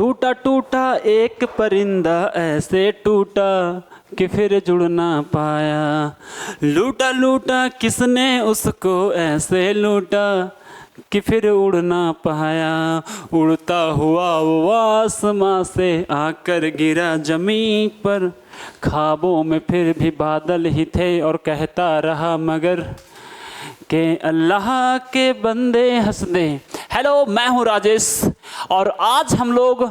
टूटा टूटा एक परिंदा ऐसे टूटा कि फिर जुड़ ना पाया। लूटा लूटा किसने उसको ऐसे लूटा कि फिर उड़ ना पाया। उड़ता हुआ वो आसमां से आकर गिरा ज़मीन पर। ख्वाबों में फिर भी बादल ही थे और कहता रहा मगर के अल्लाह के बंदे हंस दे। हेलो, मैं हूँ राजेश और आज हम लोग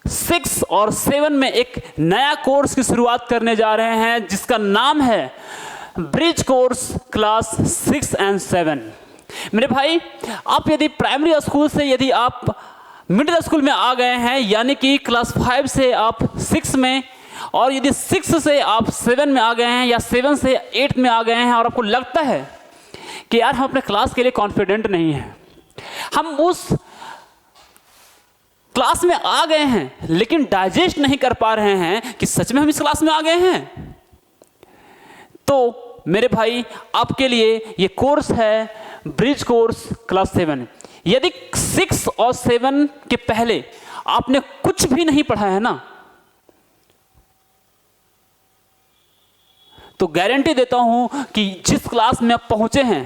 6 और 7 में एक नया कोर्स की शुरुआत करने जा रहे हैं जिसका नाम है ब्रिज कोर्स क्लास 6 और 7। मेरे भाई, आप यदि प्राइमरी स्कूल से यदि आप मिडिल स्कूल में आ गए हैं, यानी कि क्लास 5 से आप 6 में, और यदि 6 से आप 7 में आ गए हैं या 7 से 8 में आ गए हैं और आपको लगता है कि यार हम अपने क्लास के लिए कॉन्फिडेंट नहीं हैं, हम उस क्लास में आ गए हैं लेकिन डाइजेस्ट नहीं कर पा रहे हैं कि सच में हम इस क्लास में आ गए हैं, तो मेरे भाई आपके लिए ये कोर्स है ब्रिज कोर्स क्लास 7। यदि 6 और 7 के पहले आपने कुछ भी नहीं पढ़ा है ना, तो गारंटी देता हूं कि जिस क्लास में आप पहुंचे हैं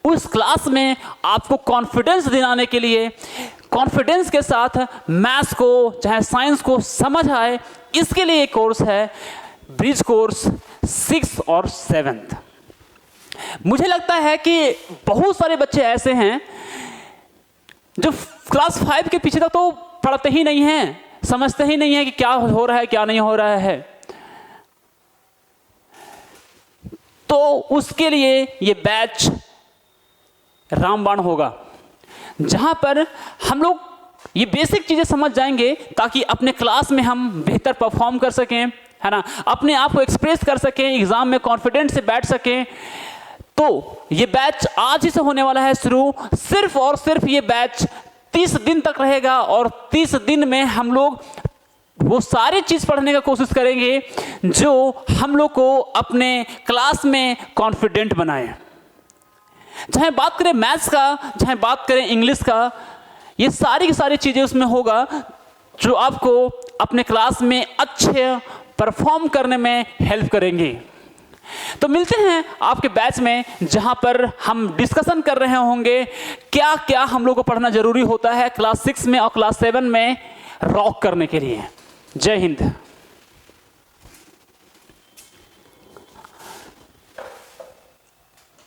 उस क्लास में आपको कॉन्फिडेंस दिलाने के लिए, कॉन्फिडेंस के साथ मैथ्स को चाहे साइंस को समझ आए, इसके लिए एक कोर्स है ब्रिज कोर्स 6 और 7। मुझे लगता है कि बहुत सारे बच्चे ऐसे हैं जो क्लास 5 के पीछे तक तो पढ़ते ही नहीं हैं, समझते ही नहीं है कि क्या हो रहा है क्या नहीं हो रहा है। तो उसके लिए ये बैच रामबाण होगा जहां पर हम लोग ये बेसिक चीजें समझ जाएंगे ताकि अपने क्लास में हम बेहतर परफॉर्म कर सकें, है ना, अपने आप को एक्सप्रेस कर सकें, एग्जाम में कॉन्फिडेंट से बैठ सकें। तो ये बैच आज ही से होने वाला है शुरू। सिर्फ और सिर्फ ये बैच 30 दिन तक रहेगा और 30 दिन में हम लोग वो सारी चीज पढ़ने का कोशिश करेंगे जो हम लोग को अपने क्लास में कॉन्फिडेंट बनाए। चाहे बात करें मैथ्स का, चाहे बात करें इंग्लिश का, ये सारी की सारी चीजें उसमें होगा जो आपको अपने क्लास में अच्छे परफॉर्म करने में हेल्प करेंगे। तो मिलते हैं आपके बैच में जहां पर हम डिस्कशन कर रहे होंगे क्या क्या हम लोग को पढ़ना जरूरी होता है क्लास 6 में और क्लास 7 में रॉक करने के लिए। जय हिंद।